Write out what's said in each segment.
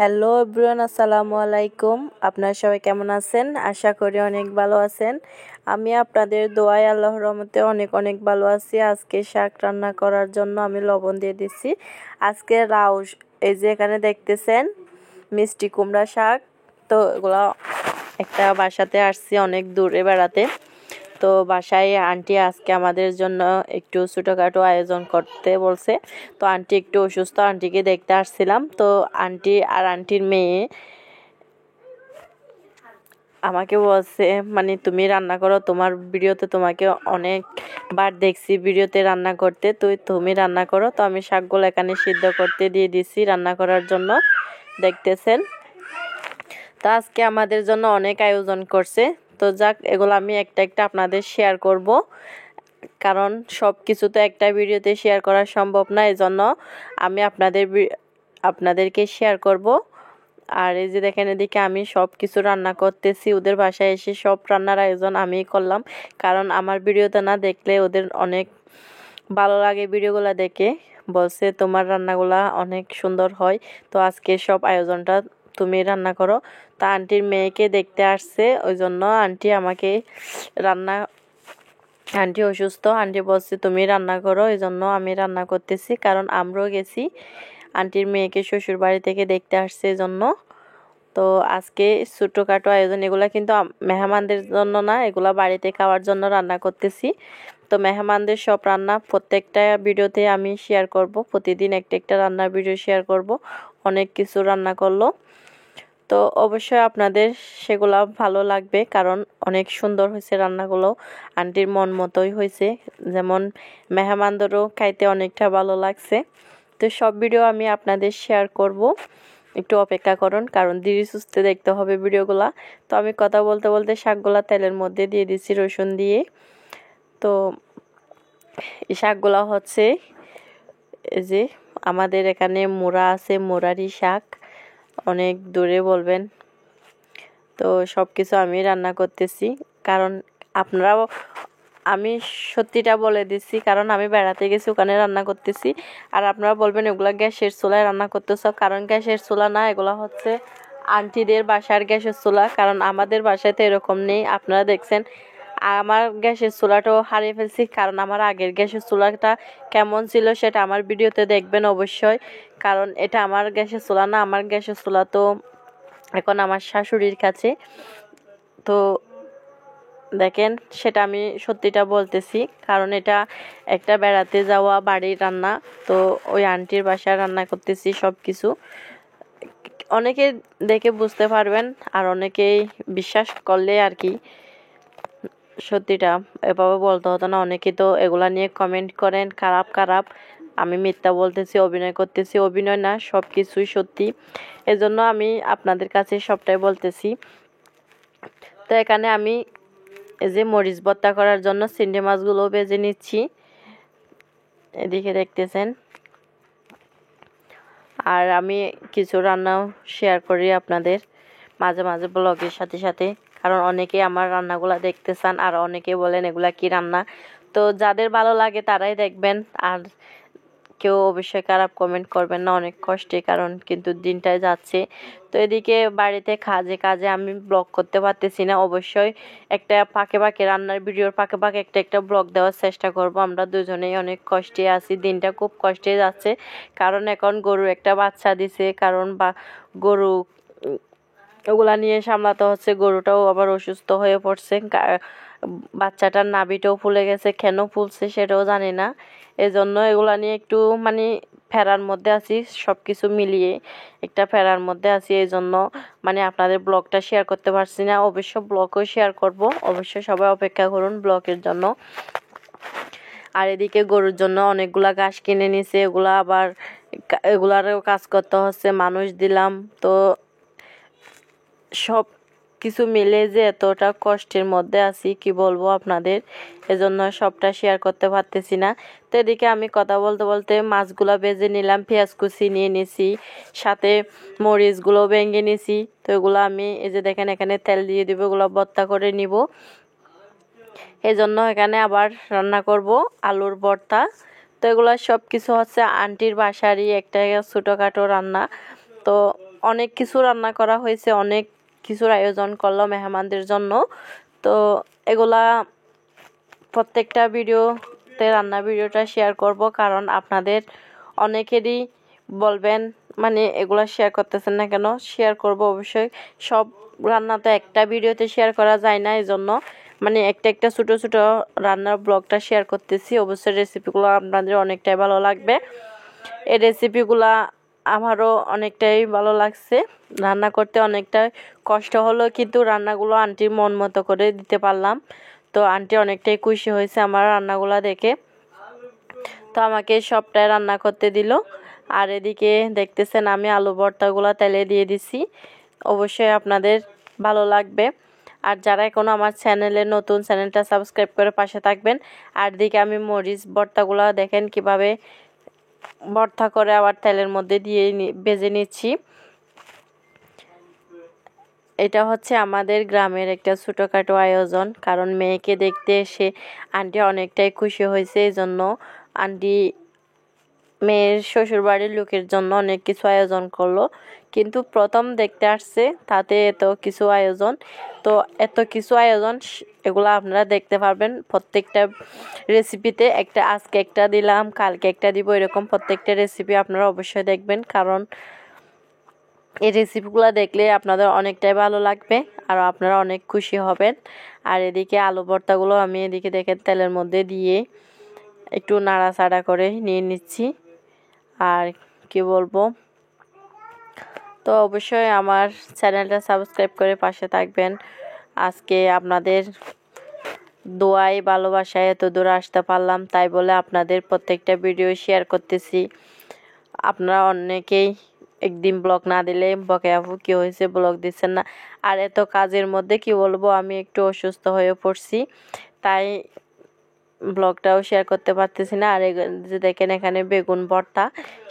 Hello everyone, আসসালামু আলাইকুম। আপনারা সবাই কেমন আছেন? আশা করি অনেক ভালো আছেন। আমি আপনাদের দোয়ায় আল্লাহর রহমতে অনেক অনেক ভালো আছি। আজকে শাক রান্না করার জন্য আমি লবণ দিয়ে দিচ্ছি। আজকে লাউ, এই যে এখানে দেখতেছেন মিষ্টি কুমড়া শাক। তো এগুলো একটা বাসাতে আসছি অনেক দূরে বেড়াতে। তো বাসায় আন্টি আজকে আমাদের জন্য একটু ছোটোখাটো আয়োজন করতে বলছে। তো আন্টি একটু অসুস্থ, আন্টিকে দেখতে আসছিলাম। তো আন্টি আর আন্টির মেয়ে আমাকে বলছে, মানে তুমি রান্না করো, তোমার ভিডিওতে তোমাকে অনেকবার দেখছি ভিডিওতে রান্না করতে, তুমি রান্না করো। তো আমি শাকগুলো এখানে সিদ্ধ করতে দিয়ে দিছি রান্না করার জন্য, দেখতেছেন। তো আজকে আমাদের জন্য অনেক আয়োজন করছে। তো যাক, এগুলো আমি একটা একটা আপনাদের শেয়ার করব, কারণ সব কিছু তো একটা ভিডিওতে শেয়ার করা সম্ভব না। এজন্য আমি আপনাদেরকে শেয়ার করব। আর এই যে দেখেন, এদিকে আমি সব কিছু রান্না করতেছি। ওদের বাসায় এসে সব রান্নার আয়োজন আমিই করলাম, কারণ আমার ভিডিওতে না দেখলে ওদের অনেক ভালো লাগে ভিডিওগুলো দেখে। বলছে তোমার রান্নাগুলা অনেক সুন্দর হয়, তো আজকে সব আয়োজনটা তুমি রান্না করো। তা আন্টির মেয়েকে দেখতে আসছে, ওই জন্য আন্টি অসুস্থ, আন্টি বলছে তুমি রান্না করো, এই জন্য আমি রান্না করতেছি। কারণ আমরাও গেছি আন্টির মেয়েকে শ্বশুর বাড়ি থেকে দেখতে আসছে, এই জন্য। তো আজকে ছোটোখাটো আয়োজন, এগুলা কিন্তু মেহমানদের জন্য না, এগুলা বাড়িতে খাওয়ার জন্য রান্না করতেছি। তো মেহমানদের সব রান্না প্রত্যেকটা ভিডিওতে আমি শেয়ার করব, প্রতিদিন একটা একটা রান্নার ভিডিও শেয়ার করব। অনেক কিছু রান্না করলো, তো অবশ্যই আপনাদের সেগুলো ভালো লাগবে, কারণ অনেক সুন্দর হয়েছে রান্নাগুলো, আন্টির মন মতোই হয়েছে। যেমন মেহমানদেরও খাইতে অনেকটা ভালো লাগছে। তো সব ভিডিও আমি আপনাদের শেয়ার করব, একটু অপেক্ষা করুন, কারণ ধীরে সুস্থে দেখতে হবে ভিডিওগুলা। তো আমি কথা বলতে বলতে শাকগুলা তেলের মধ্যে দিয়ে দিচ্ছি রসুন দিয়ে। তো এই শাকগুলা হচ্ছে, এই যে আমাদের এখানে মোরা আছে, মোরারি শাক অনেক দূরে বলবেন। তো সব কিছু আমি রান্না করতেছি, কারণ আপনারাও, আমি সত্যিটা বলে দিচ্ছি, কারণ আমি বেড়াতে গেছি, ওখানে রান্না করতেছি। আর আপনারা বলবেন এগুলা গ্যাসের চুলায় রান্না করতেছ, কারণ গ্যাসের চুলা না, এগুলা হচ্ছে আন্টিদের বাসার গ্যাসের চুলা। কারণ আমাদের বাসায় তো এরকম নেই। আপনারা দেখছেন আমার গ্যাসের চুলাটাও হারিয়ে ফেলছি, কারণ আমার আগের গ্যাসের চুলাটা কেমন ছিল সেটা আমার ভিডিওতে দেখবেন অবশ্যই। কারণ এটা আমার গ্যাসের চুলা না, আমার গ্যাসের চুলা তো এখন আমার শাশুড়ির কাছে। তো দেখেন, সেটা আমি সত্যিটা বলতেছি, কারণ এটা একটা বেড়াতে যাওয়া বাড়ির রান্না। তো ওই আন্টির বাসায় রান্না করতেছি সব কিছু। অনেকে দেখে বুঝতে পারবেন, আর অনেকেই বিশ্বাস করলে আর কি, সত্যিটা এভাবে বলতে হতো না। অনেকে তো এগুলা নিয়ে কমেন্ট করেন খারাপ খারাপ, আমি মিথ্যা বলতেছি, অভিনয় করতেছি। অভিনয় না, সব কিছুই সত্যি। এজন্য আমি আপনাদের কাছে সবটাই বলতেছি। তো এখানে আমি এই যে মরিচ ভর্তা করার জন্য চিংড়ি মাছগুলো ভেজে নিচ্ছি, এদিকে দেখতেছেন। আর আমি কিছু রান্নাও শেয়ার করি আপনাদের মাঝে মাঝে ব্লগের সাথে সাথে, কারণ অনেকে আমার রান্নাগুলা দেখতে চান, আর অনেকে বলেন এগুলা কি রান্না। তো যাদের ভালো লাগে তারাই দেখবেন, আর কেউ অবশ্যই খারাপ কমেন্ট করবেন না, অনেক কষ্টে, কারণ কিন্তু দিনটাই যাচ্ছে। তো এদিকে বাড়িতে কাজে কাজে আমি ব্লগ করতে পারতেছি না। অবশ্যই একটা ফাঁকে ফাঁকে রান্নার ভিডিওর ফাঁকে ফাঁকে একটা একটা ব্লগ দেওয়ার চেষ্টা করব। আমরা দুজনেই অনেক কষ্টে আছি, দিনটা খুব কষ্টে যাচ্ছে। কারণ এখন গরু একটা বাচ্চা দিছে, কারণ গরু ওগুলা নিয়ে সামলাতে হচ্ছে। গরুটাও আবার অসুস্থ হয়ে পড়ছে, বাচ্চাটার নাভিটাও ফুলে গেছে, কেন ফুলছে সেটাও জানি না। এজন্য এগুলা নিয়ে একটু মানে ফেরার মধ্যে আছি, সব কিছু মিলিয়ে একটা ফেরার মধ্যে আছি। এই জন্য মানে আপনাদের ব্লগটা শেয়ার করতে পারছি না। অবশ্য ব্লগও শেয়ার করব, অবশ্যই সবাই অপেক্ষা করুন ব্লগের জন্য। আর এদিকে গরুর জন্য অনেকগুলা ঘাস কিনে নিছে, এগুলারও কাজ করতে হচ্ছে, মানুষ দিলাম। তো সব কিছু মিলে যে এতটা কষ্টের মধ্যে আছি কি বলবো আপনাদের, এজন্য সবটা শেয়ার করতে পারতেছি না। তো এদিকে আমি কথা বলতে বলতে মাছগুলো ভেজে নিলাম, পেঁয়াজ কুচি নিয়ে নিছি, সাথে মরিচগুলো ভেঙে নিছি। তো এগুলো আমি এই যে দেখেন এখানে তেল দিয়ে দিব, এগুলো ভর্তা করে নিব। এই জন্য এখানে আবার রান্না করব আলুর ভর্তা। তো এগুলো সব কিছু হচ্ছে আন্টির বাসারই একটা ছোটোখাটো রান্না। তো অনেক কিছু রান্না করা হয়েছে, অনেক কিছুর আয়োজন করলো মেহমানদের জন্য। তো এগুলা প্রত্যেকটা ভিডিওতে রান্না ভিডিওটা শেয়ার করব, কারণ আপনাদের অনেকেরই বলবেন মানে এগুলা শেয়ার করতেছেন না কেন। শেয়ার করব অবশ্যই, সব রান্না তো একটা ভিডিওতে শেয়ার করা যায় না, এই জন্য মানে একটা ছোটো ছোটো রান্নার ব্লগটা শেয়ার করতেছি। অবশ্যই রেসিপিগুলো আপনাদের অনেকটাই ভালো লাগবে। এই রেসিপিগুলা আমারও অনেকটাই ভালো লাগছে, রান্না করতে অনেকটা কষ্ট হলো, কিন্তু রান্নাগুলো আন্টির মন মতো করে দিতে পারলাম। তো আন্টি অনেকটাই খুশি হয়েছে আমার রান্নাগুলো দেখে, তো আমাকে সবটাই রান্না করতে দিল। আর এদিকে দেখতেছেন আমি আলু ভর্তাগুলো তেলে দিয়ে দিছি, অবশ্যই আপনাদের ভালো লাগবে। আর যারা এখনও আমার চ্যানেলে নতুন, চ্যানেলটা সাবস্ক্রাইব করে পাশে থাকবেন। আর দিকে আমি মরিচ ভর্তাগুলো দেখেন কিভাবে ভর্তা করে আবার তেলের মধ্যে দিয়ে ভেজে নিচ্ছি। এটা হচ্ছে আমাদের গ্রামের একটা ছোটোখাটো আয়োজন, কারণ মেয়েকে দেখতে এসে আন্টি অনেকটাই খুশি হয়েছে। এই জন্য আন্টি মেয়ের শ্বশুরবাড়ির লোকের জন্য অনেক কিছু আয়োজন করলো, কিন্তু প্রথম দেখতে আসছে তাতে এত কিছু আয়োজন। তো এত কিছু আয়োজন এগুলো আপনারা দেখতে পারবেন প্রত্যেকটা রেসিপিতে। একটা আজকে একটা দিলাম, কালকে একটা দিব, এরকম প্রত্যেকটা রেসিপি আপনারা অবশ্যই দেখবেন, কারণ এই রেসিপিগুলো দেখলে আপনাদের অনেকটাই ভালো লাগবে আর আপনারা অনেক খুশি হবেন। আর এদিকে আলু ভর্তাগুলো আমি এদিকে দেখেন তেলের মধ্যে দিয়ে একটু নাড়াচাড়া করে নিয়ে নিচ্ছি। আর কি বলবো, তো অবশ্যই আমার চ্যানেলটা সাবস্ক্রাইব করে পাশে থাকবেন। আজকে আপনাদের দোয়ায় ভালোবাসায় এত দূর আসতে পারলাম, তাই বলে আপনাদের প্রত্যেকটা ভিডিও শেয়ার করতেছি। আপনারা অনেকেই একদিন ব্লগ না দিলে বকে, আপু কী হয়েছে ব্লগ দিচ্ছেন না। আর এত কাজের মধ্যে কি বলবো, আমি একটু অসুস্থ হয়ে পড়ছি, তাই ব্লগটাও শেয়ার করতে পারতেছি না। আর যে দেখেন এখানে বেগুন ভর্তা,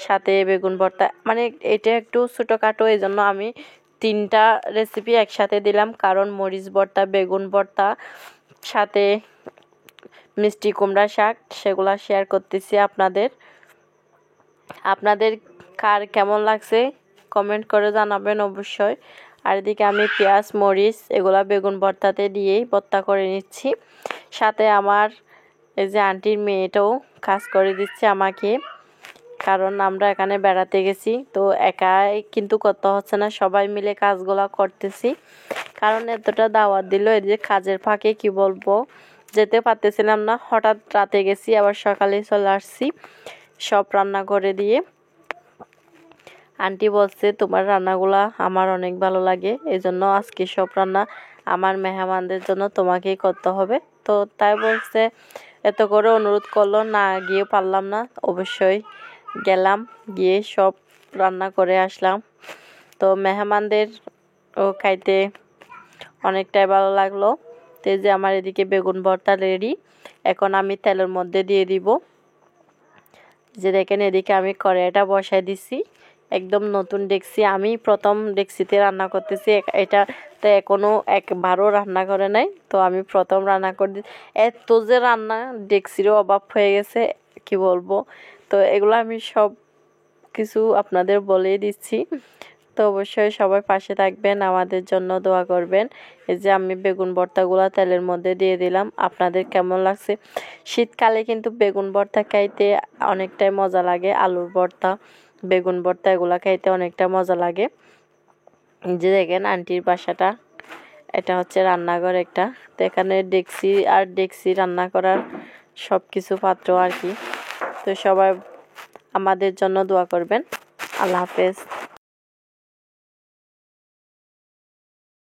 সাথে বেগুন ভর্তা মানে এটা একটু ছোটোখাটো, এই জন্য আমি 3টা রেসিপি একসাথে দিলাম, কারণ মরিচ ভর্তা, বেগুন ভর্তা, সাথে মিষ্টি কুমড়া শাক, সেগুলা শেয়ার করতেছি আপনাদের কার কেমন লাগছে কমেন্ট করে জানাবেন অবশ্যই। আর এদিকে আমি পেঁয়াজ মরিচ এগুলা বেগুন ভর্তাতে দিয়েই ভর্তা করে নিচ্ছি। সাথে আমার এই যে আন্টির মেয়েটাও কাজ করে দিচ্ছে আমাকে, কারণ আমরা এখানে বেড়াতে গেছি, তো একাই কিন্তু করতে হচ্ছে না, সবাই মিলে কাজগুলা করতেছি। কারণ এতটা দাওয়াত দিল, এই যে কাজের ফাঁকে কি বলবো যেতে পারতেছিলাম না, হঠাৎ রাতে গেছি আবার সকালে চলে আসছি সব রান্না করে দিয়ে। আন্টি বলছে তোমার রান্নাগুলা আমার অনেক ভালো লাগে, এই জন্য আজকে সব রান্না আমার মেহমানদের জন্য তোমাকেই করতে হবে। তো তাই বলছে, এত করে অনুরোধ করলো, না গিয়ে পারলাম না, অবশ্যই গেলাম, গিয়ে সব রান্না করে আসলাম। তো মেহমানদের ও খাইতে অনেকটাই ভালো লাগলো। তো এই যে আমার এদিকে বেগুন ভর্তা রেডি, এখন আমি তেলের মধ্যে দিয়ে দিব। যে দেখেন এদিকে আমি কড়াইটা বসাই দিছি, একদম নতুন ডেকচি, আমি প্রথম ডেকচিতে রান্না করতেছি, এটা তো এখনও একবারও রান্না করে নাই, তো আমি প্রথম রান্না করে এত যে রান্না ডেকচিরও অভাব হয়ে গেছে কি বলবো। তো এগুলো আমি সব কিছু আপনাদের বলেই দিচ্ছি, তো অবশ্যই সবাই পাশে থাকবেন, আমাদের জন্য দোয়া করবেন। এই যে আমি বেগুন ভর্তাগুলো তেলের মধ্যে দিয়ে দিলাম, আপনাদের কেমন লাগছে। শীতকালে কিন্তু বেগুন ভর্তা খাইতে অনেকটাই মজা লাগে, আলুর ভর্তা, বেগুন ভর্তা এগুলো খাইতে অনেকটা মজা লাগে। যে দেখেন আন্টির বাসাটা, এটা হচ্ছে রান্নাঘর একটা, তো এখানে ডেকচি রান্না করার সব কিছু পাত্র আর কি। তো সবাই আমাদের জন্য দোয়া করবেন। আল্লাহ হাফেজ।